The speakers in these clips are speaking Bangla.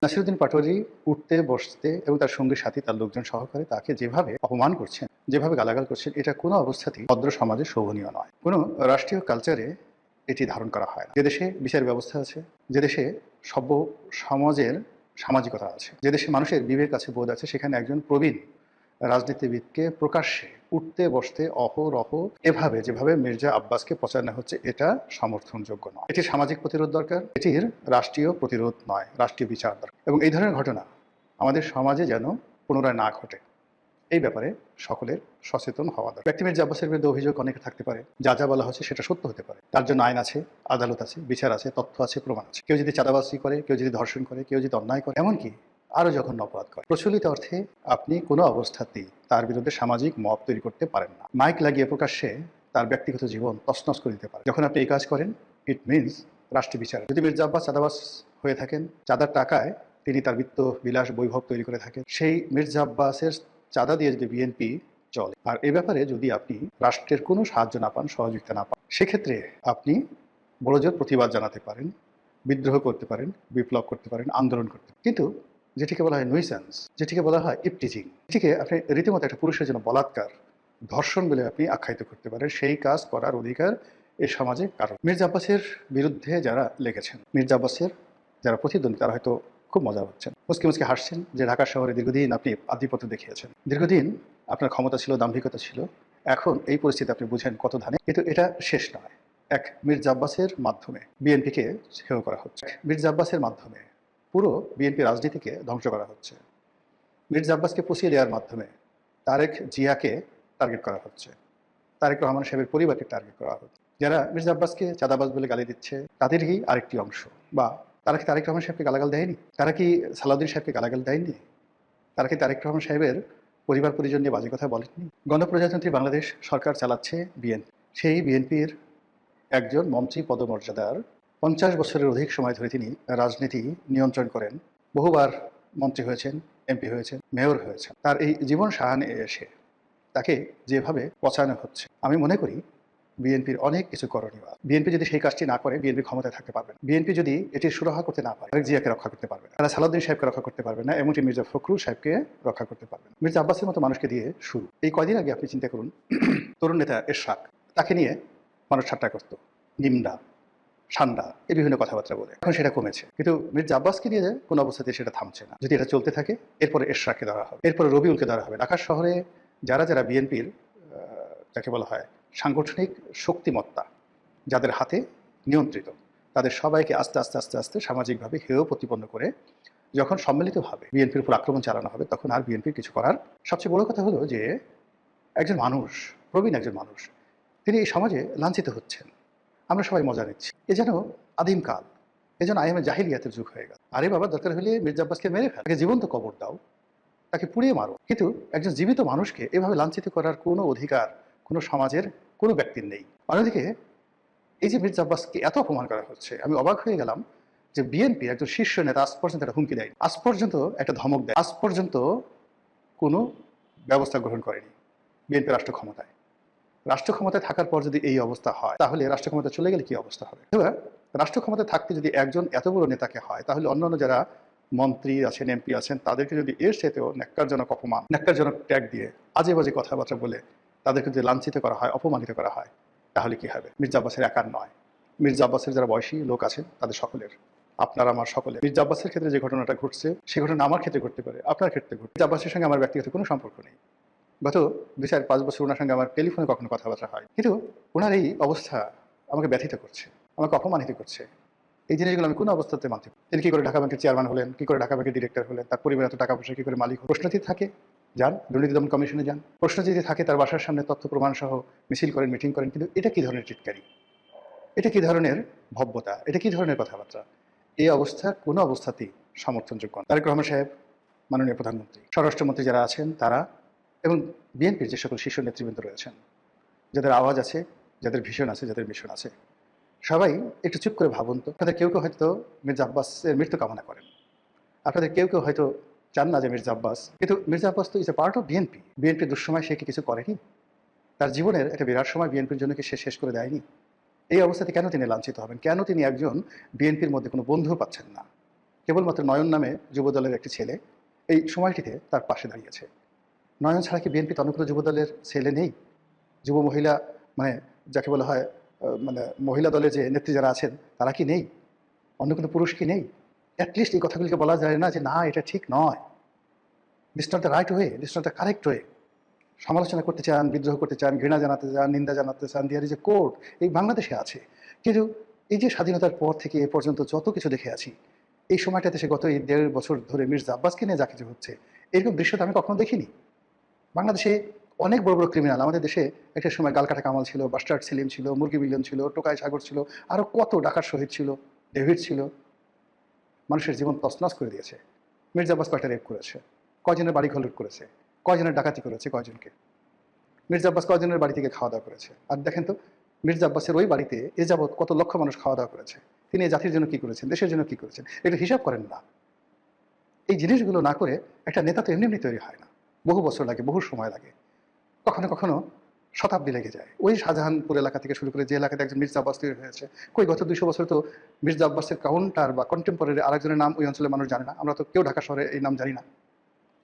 নাসিরুদ্দিন পাটোয়ারি উঠতে বসতে এবং তার সঙ্গী সাথী তার লোকজন সহকারে তাকে যেভাবে অপমান করছেন, যেভাবে গালাগাল করছেন, এটা কোনো অবস্থাতেই ভদ্র সমাজে শোভনীয় নয়। কোনো রাষ্ট্রীয় কালচারে এটি ধারণ করা হয় না। যে দেশে বিচার ব্যবস্থা আছে, যে দেশে সভ্য সমাজের সামাজিকতা আছে, যে দেশে মানুষের বিবেক আছে, বোধ আছে, সেখানে একজন প্রবীণ রাজনীতিবিদকে প্রকাশ্যে উঠতে বসতে অহরহ এভাবে যেভাবে মির্জা আব্বাসকে পচানো হচ্ছে, এটা সমর্থনযোগ্য নয়। এটির সামাজিক প্রতিরোধ দরকার, এটির রাষ্ট্রীয় প্রতিরোধ নয়, রাষ্ট্রীয় বিচার দরকার। এবং এই ধরনের ঘটনা আমাদের সমাজে যেন পুনরায় না ঘটে, এই ব্যাপারে সকলের সচেতন হওয়া দরকার। ব্যক্তি মির্জা আব্বাসের বিরুদ্ধে অভিযোগ অনেকে থাকতে পারে, যা যা বলা হচ্ছে সেটা সত্য হতে পারে, তার জন্য আইন আছে, আদালত আছে, বিচার আছে, তথ্য আছে, প্রমাণ আছে। কেউ যদি চাঁদাবাজি করে, কেউ যদি ধর্ষণ করে, কেউ যদি অন্যায় করে, এমনকি আরও জঘন্য অপরাধ করে, প্রচলিত অর্থে আপনি কোনো অবস্থাতেই তার বিরুদ্ধে সামাজিক মব তৈরি করতে পারেন না। মাইক লাগিয়ে প্রকাশ্যে তার ব্যক্তিগত জীবন তছনছ করে দিতে পারে। যখন আপনি এই কাজ করেন, ইট মিনস রাষ্ট্রীয় বিচার। যদি মির্জা আব্বাস চাঁদাবাজ হয়ে থাকেন, চাঁদার টাকায় তিনি তার বিত্ত বিলাস বৈভব তৈরি করে থাকেন, সেই মির্জা আব্বাসের চাঁদা দিয়ে যদি বিএনপি চলে, আর এ ব্যাপারে যদি আপনি রাষ্ট্রের কোনো সাহায্য না পান, সহযোগিতা না পান, সেক্ষেত্রে আপনি বড়জোর প্রতিবাদ জানাতে পারেন, বিদ্রোহ করতে পারেন, বিপ্লব করতে পারেন, আন্দোলন করতে পারেন। কিন্তু যেটিকে বলা হয় নুইসেন্স, যেটিকে বলা হয় ইপটিজিং, এটিকে আপনি রীতিমতো একটা পুরুষের জন্য বলাৎকার, ধর্ষণ বলে আপনি আখ্যায়িত করতে পারেন, সেই কাজ করার অধিকার এই সমাজে কারণ। মির্জা আব্বাসের বিরুদ্ধে যারা লেগেছেন, মির্জা আব্বাসের যারা প্রতিদ্বন্দ্বী, তারা হয়তো খুব মজা হচ্ছেন, মুসকে মুসকে হাসছেন যে ঢাকা শহরে দীর্ঘদিন আপনি আধিপত্য দেখিয়েছেন, দীর্ঘদিন আপনার ক্ষমতা ছিল, দাম্ভিকতা ছিল, এখন এই পরিস্থিতি আপনি বুঝেন কত ধানে। কিন্তু এটা শেষ নয়। এক মির্জা আব্বাসের মাধ্যমে বিএনপিকে হেয় করা হচ্ছে, মির্জা আব্বাসের মাধ্যমে পুরো বিএনপি রাজনীতিকে ধ্বংস করা হচ্ছে, মির্জা আব্বাসকে পুষিয়ে দেওয়ার মাধ্যমে তারেক জিয়াকে টার্গেট করা হচ্ছে, তারেক রহমান সাহেবের পরিবারকে টার্গেট করা হচ্ছে। যারা মির্জা আব্বাসকে চাঁদাবাজ বলে গালি দিচ্ছে, তাদেরই আরেকটি অংশ। বা তারা কি তারেক রহমান সাহেবকে গালাগাল দেয়নি? তারা কি সালাউদ্দিন সাহেবকে গালাগাল দেয়নি? তারা কি তারেক রহমান সাহেবের পরিবার পরিজন নিয়ে বাজে কথা বলেননি? গণপ্রজাতন্ত্রী বাংলাদেশ সরকার চালাচ্ছে বিএনপি। সেই বিএনপির একজন মন্ত্রী পদমর্যাদার 50 বছরের অধিক সময় ধরে তিনি রাজনীতি নিয়ন্ত্রণ করেন, বহুবার মন্ত্রী হয়েছেন, এমপি হয়েছেন, মেয়র হয়েছেন। তার এই জীবন সাহায্যে এসে তাকে যেভাবে পচানো হচ্ছে, আমি মনে করি বিএনপির অনেক কিছু করণীয় আছে। বিএনপি যদি সেই কাজটি না করে, বিএনপি ক্ষমতায় থাকতে পারবে না। বিএনপি যদি এটি সুরাহা করতে না পারে, তারেক জিয়াকে রক্ষা করতে পারবে না, তারা সালাউদ্দিন সাহেবকে রক্ষা করতে পারবে না, এমনকি মির্জা ফখরুল সাহেবকে রক্ষা করতে পারবে না। মির্জা আব্বাসের মতো মানুষকে দিয়ে শুরু। এই কয়দিন আগে আপনি চিন্তা করুন, তরুণ নেতা এরশাদ, তাকে নিয়ে মানুষ ঠাট্টা করত, নিন্দা, ঠান্ডা, এই বিভিন্ন কথাবার্তা বলে। এখন সেটা কমেছে, কিন্তু মির্জা আব্বাসকে দিয়ে কোনো অবস্থাতে সেটা থামছে না। যদি এটা চলতে থাকে, এরপরে এরশাদকে ধরা হবে, এরপরে রবিউলকে ধরা হবে। ঢাকা শহরে যারা যারা বিএনপির যাকে বলা হয় সাংগঠনিক শক্তিমত্তা, যাদের হাতে নিয়ন্ত্রিত, তাদের সবাইকে আস্তে আস্তে আস্তে আস্তে সামাজিকভাবে হেয় প্রতিপন্ন করে যখন সম্মিলিতভাবে বিএনপির উপর আক্রমণ চালানো হবে, তখন আর বিএনপির কিছু করার। সবচেয়ে বড় কথা হলো যে একজন মানুষ, প্রবীণ একজন মানুষ, তিনি এই সমাজে লাঞ্ছিত হচ্ছেন, আমরা সবাই মজা নিচ্ছি। এ যেন আদিমকাল, এ যেন আইএমএ জাহিলিয়াতের যুগ হয়ে গেল। আরে বাবা, দরকার হলে মির্জা আব্বাসকে মেরে ফেল, তাকে জীবন্ত কবর দাও, তাকে পুড়িয়ে মারো, কিন্তু একজন জীবিত মানুষকে এভাবে লাঞ্ছিত করার কোনো অধিকার কোনো সমাজের কোনো ব্যক্তির নেই। অন্যদিকে এই যে মির্জা আব্বাসকে এত অপমান করা হচ্ছে, আমি অবাক হয়ে গেলাম যে বিএনপি একজন শীর্ষ নেতা আজ পর্যন্ত একটা হুমকি দেয়নি, আজ পর্যন্ত একটা ধমক দেয়, আজ পর্যন্ত কোনো ব্যবস্থা গ্রহণ করেনি। বিএনপি রাষ্ট্র ক্ষমতায়, রাষ্ট্র ক্ষমতায় থাকার পর যদি এই অবস্থা হয়, তাহলে রাষ্ট্র ক্ষমতা চলে গেলে কি অবস্থা হবে? এবার রাষ্ট্র ক্ষমতায় থাকতে যদি একজন এত বড় নেতাকে হয়, তাহলে অন্যান্য যারা মন্ত্রী আছেন, এমপি আছেন, তাদেরকে যদি এর সাথেও ন্যাক্কারজনক অপমান, ন্যাক্কারজনক ট্যাগ দিয়ে আজে বাজে কথাবার্তা বলে তাদেরকে যদি লাঞ্ছিত করা হয়, অপমানিত করা হয়, তাহলে কি হবে? মির্জা আব্বাসের একার নয়, মির্জা আব্বাসের যারা বয়সী লোক আছেন তাদের সকলের, আপনার আমার সকলের। মির্জা আব্বাসের ক্ষেত্রে যে ঘটনাটা ঘটছে, সেই ঘটনা আমার ক্ষেত্রে ঘটতে পারে, আপনার ক্ষেত্রে ঘটতে। মির্জা আব্বাসের সঙ্গে আমার ব্যক্তিগত কোনো সম্পর্ক নেই, গত 2-4-5 বছর ওনার সঙ্গে আমার টেলিফোনে কখনো কথাবার্তা হয়, কিন্তু ওনার এই অবস্থা আমাকে ব্যথিত করছে, আমাকে অপমানিত করছে। এই জিনিসগুলো আমি কোনো অবস্থাতে মানতে পারি। তিনি কী করে ঢাকা ব্যাংকের চেয়ারম্যান হলেন, কী করে ঢাকা ব্যাংকের ডিরেক্টর হলেন, তার পরিবার এত টাকা পয়সা কী করে মালিক? প্রশ্ন যদি থাকে, যান দুর্নীতি দমন কমিশনে যান। প্রশ্ন যদি থাকে, তার বাসার সামনে তথ্য প্রমাণ সহ মিছিল করেন, মিটিং করেন। কিন্তু এটা কী ধরনের চিৎকারি, এটা কী ধরনের ভব্যতা, এটা কী ধরনের কথাবার্তা? এই অবস্থা কোনো অবস্থাতেই সমর্থনযোগ্য না। তারেক রহমান সাহেব, মাননীয় প্রধানমন্ত্রী, স্বরাষ্ট্রমন্ত্রী যারা আছেন তারা, এবং বিএনপির যে সকল শীর্ষ নেতৃবৃন্দ রয়েছেন, যাদের আওয়াজ আছে, যাদের ভিশন আছে, যাদের মিশন আছে, সবাই একটু চুপ করে ভাবুন তো। আপনাদের কেউ কেউ হয়তো মির্জা আব্বাসের মৃত্যু কামনা করেন, আপনাদের কেউ কেউ হয়তো চান না যে মির্জা আব্বাস, কিন্তু মির্জা আব্বাস তো is a part of BNP. বিএনপির দুঃসময় সে কি কিছু করেনি? তার জীবনের একটা বিরাট সময় বিএনপির জন্য কি সে শেষ করে দেয়নি? এই অবস্থাতে কেন তিনি লাঞ্ছিত হবেন? কেন তিনি একজন বিএনপির মধ্যে কোনো বন্ধু পাচ্ছেন না? কেবলমাত্র নয়ন নামে যুবদলের একটি ছেলে এই সময়টিতে তার পাশে দাঁড়িয়েছে। নয়ন ছাড়া কি বিএনপিতে অন্য কোনো যুবদলের ছেলে নেই? যুব মহিলা মানে যাকে বলা হয় মানে মহিলা দলে যে নেত্রী যারা আছেন তারা কি নেই? অন্য কোনো পুরুষ কি নেই? অ্যাটলিস্ট এই কথাগুলিকে বলা যায় না যে না এটা ঠিক নয়, this not the right way, this not the correct way. সমালোচনা করতে চান, বিদ্রোহ করতে চান, ঘৃণা জানাতে চান, নিন্দা জানাতে চান, দেয়ার ইজ এ কোর্ট, এই বাংলাদেশে আছে। কিন্তু এই যে স্বাধীনতার পর থেকে এ পর্যন্ত যত কিছু দেখে আছি, এই সময়টাতে সে গত এই ১.৫ বছর ধরে মির্জা আব্বাসকে নিয়ে যা কিছু হচ্ছে, এরকম দৃশ্য তো আমি কখনো দেখিনি। বাংলাদেশে অনেক বড় বড় ক্রিমিনাল, আমাদের দেশে একটা সময় গালকাটা কামাল ছিল, বাস্টার্ড সেলিম ছিল, মুরগি মিলন ছিল, টোকাই সাগর ছিল, আরও কত ডাকাত শহীদ ছিল, ডেভিড ছিল, মানুষের জীবন তছনছ করে দিয়েছে। মির্জা আব্বাস কয়টা রেপ করেছে, কয়জনের বাড়ি ঘর লুট করেছে, কয়জনের ডাকাতি করেছে, কয়জনকে। মির্জা আব্বাস কয়জনের বাড়ি থেকে খাওয়া দাওয়া করেছে। আর দেখেন তো মির্জা আব্বাসের ওই বাড়িতে এ যাবৎ কত লক্ষ মানুষ খাওয়া দাওয়া করেছে, তিনি এই জাতির জন্য কী করেছেন, দেশের জন্য কী করেছেন, এটা হিসাব করেন না। এই জিনিসগুলো না করে একটা নেতা তো এমনি এমনি তৈরি হয় না, বহু বছর লাগে, বহু সময় লাগে, কখনো কখনো শতাব্দী লেগে যায়। ওই শাহজাহানপুর এলাকা থেকে শুরু করে যে এলাকাতে একজন মির্জা আব্বাস তৈরি হয়েছে, কই গত ২০০ বছর তো মির্জা আব্বাসের কাউন্টার বা কন্টেম্পোরারি আরেকজনের নাম ওই অঞ্চলের মানুষ জানে না, আমরা তো কেউ ঢাকা শহরে এই নাম জানি না।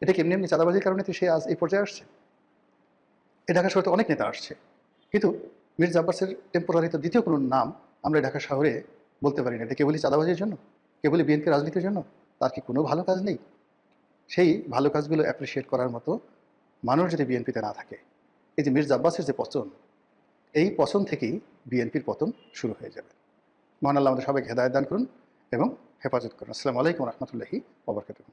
এটা কি এমনি এমনি চাঁদাবাজির কারণে তো সে আজ এই পর্যায়ে আসছে? এই ঢাকা শহরে তো অনেক নেতা আসছে, কিন্তু মির্জা আব্বাসের টেম্পোরারি তো দ্বিতীয় কোনো নাম আমরা ঢাকা শহরে বলতে পারি না। এটা কেবলই চাঁদাবাজির জন্য, কেবলই বিএনপি রাজনীতির জন্য? তার কি কোনো ভালো কাজ নেই? সেই ভালো কাজগুলো অ্যাপ্রিসিয়েট করার মতো মানুষ যদি বিএনপিতে না থাকে, এই যে মির্জা আব্বাসের যে পতন, এই পতন থেকেই বিএনপির পতন শুরু হয়ে যাবে। মহান আল্লাহ আমাদের সবাইকে হেদায়েত দান করুন এবং হেফাজত করুন। আসসালামু আলাইকুম রহমতুল্লাহি ওয়া বারাকাতুহু।